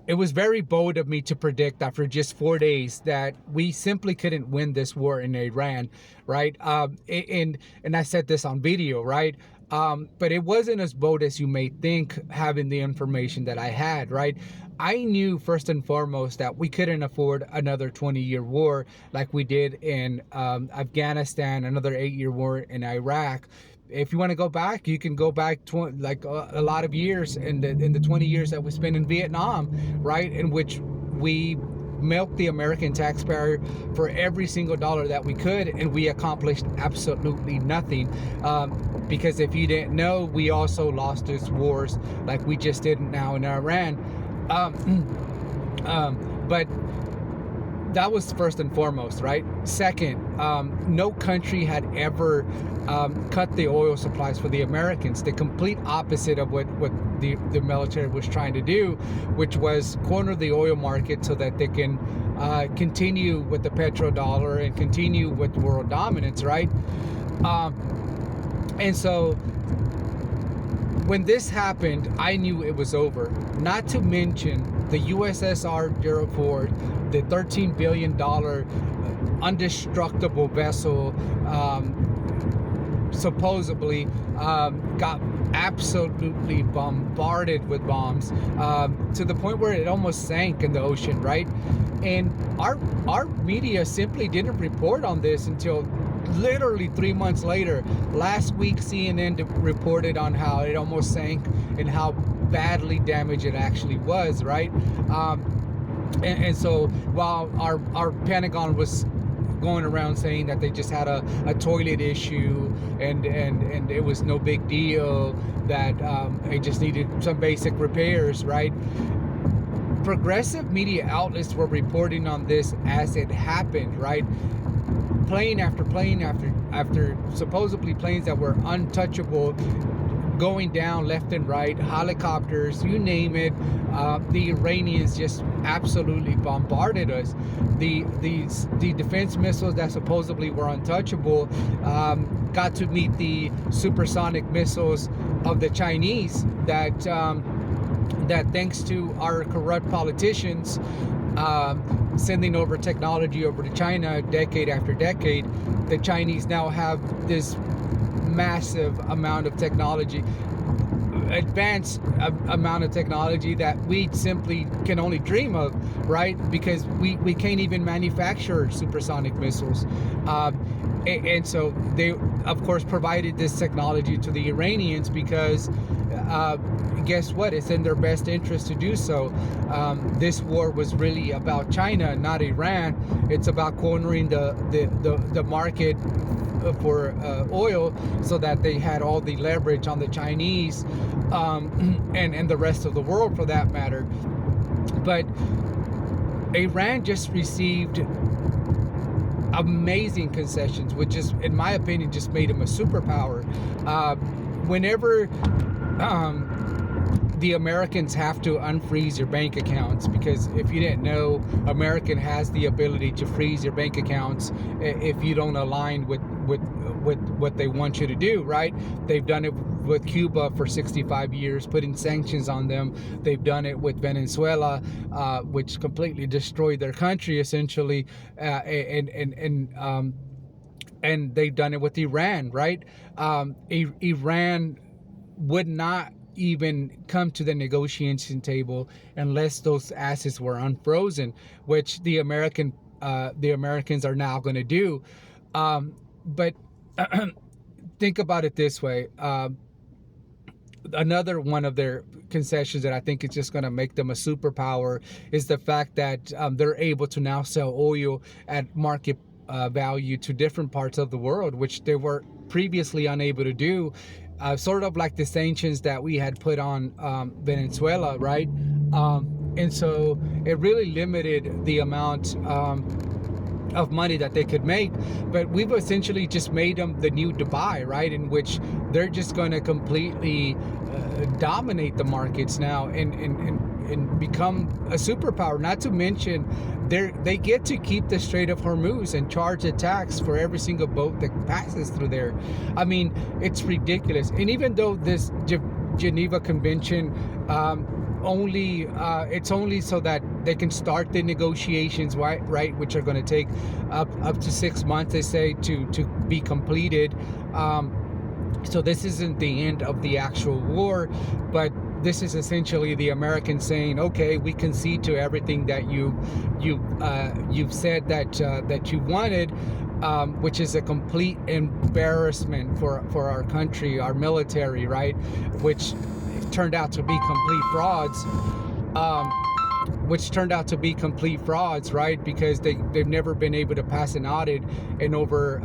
it was very bold of me to predict after just 4 days that we simply couldn't win this war in Iran, right? And I said this on video, right? But it wasn't as bold as you may think, having the information that I had, right? I knew first and foremost that we couldn't afford another 20-year war like we did in Afghanistan, another 8-year war in Iraq. If you want to go back, you can go back a lot of years in the 20 years that we spent in Vietnam, right? In which we milked the American taxpayer for every single dollar that we could, and we accomplished absolutely nothing. Because if you didn't know, we also lost those wars like we just did now in Iran. But that was first and foremost, right? Second, no country had ever cut the oil supplies for the Americans. The complete opposite of what the military was trying to do, which was corner the oil market so that they can continue with the petrodollar and continue with world dominance, right? And so when this happened, I knew it was over. Not to mention the USSR Gerald Ford, the $13 billion undestructible vessel, supposedly got absolutely bombarded with bombs, to the point where it almost sank in the ocean, right? And our media simply didn't report on this until literally 3 months later. Last week, CNN reported on how it almost sank and how badly damaged it actually was, right? And so while our Pentagon was going around saying that they just had a toilet issue and it was no big deal, that they just needed some basic repairs, right? Progressive media outlets were reporting on this as it happened, right? Plane after plane after supposedly planes that were untouchable going down left and right, helicopters, you name it. The Iranians just absolutely bombarded us. The defense missiles that supposedly were untouchable got to meet the supersonic missiles of the Chinese that thanks to our corrupt politicians sending over technology over to China decade after decade, the Chinese now have this massive amount of technology, advanced amount of technology that we simply can only dream of, right? Because we can't even manufacture supersonic missiles. And so they, of course, provided this technology to the Iranians because guess what? It's in their best interest to do so. This war was really about China, not Iran. It's about cornering the market for oil so that they had all the leverage on the Chinese and the rest of the world for that matter. But Iran just received amazing concessions, which is, in my opinion, just made them a superpower. Whenever the Americans have to unfreeze your bank accounts, because if you didn't know, American has the ability to freeze your bank accounts if you don't align with what they want you to do, right? They've done it with Cuba for 65 years, putting sanctions on them. They've done it with Venezuela, which completely destroyed their country essentially, and they've done it with Iran, right? Iran would not even come to the negotiation table unless those assets were unfrozen, which the Americans are now going to do. But think about it this way. Another one of their concessions that I think is just going to make them a superpower is the fact that they're able to now sell oil at market value to different parts of the world, which they were previously unable to do. Sort of like the sanctions that we had put on Venezuela, right? And so it really limited the amount of money that they could make. But we've essentially just made them the new Dubai, right? In which they're just going to completely dominate the markets now and become a superpower. Not to mention, they get to keep the Strait of Hormuz and charge a tax for every single boat that passes through there. I mean, it's ridiculous. And even though this Geneva Convention it's only so that they can start the negotiations, right, which are going to take up to 6 months, they say, to be completed. So this isn't the end of the actual war, but this is essentially the Americans saying, okay, we concede to everything that you've said that you wanted, which is a complete embarrassment for our country, our military, right? Which turned out to be complete frauds. Right? Because they've never been able to pass an audit in over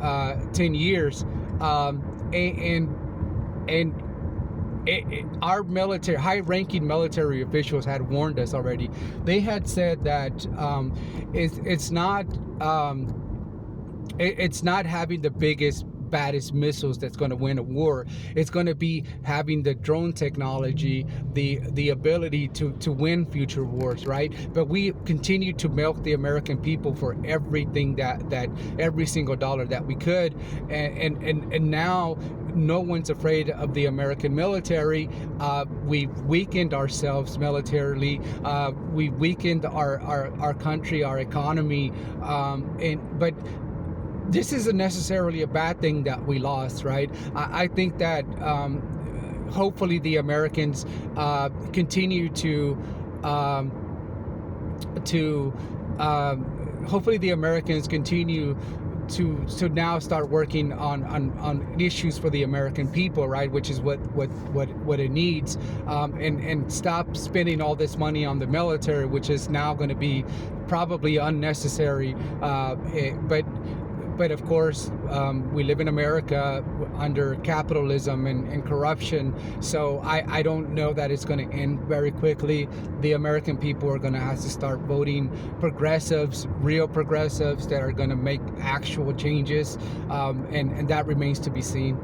10 years. Our military, high-ranking military officials had warned us already. They had said that it's not having the biggest, baddest missiles that's going to win a war. It's going to be having the drone technology, the ability to win future wars, right? But we continue to milk the American people for everything that every single dollar that we could, and now no one's afraid of the American military. We've weakened ourselves militarily. We've weakened our country, our economy, but this isn't necessarily a bad thing that we lost, right? I think that hopefully the Americans continue to hopefully the Americans continue to now start working on issues for the American people, right? Which is what it needs, and stop spending all this money on the military, which is now going to be probably unnecessary. But of course, we live in America under capitalism and corruption, so I don't know that it's going to end very quickly. The American people are going to have to start voting progressives, real progressives that are going to make actual changes, and that remains to be seen.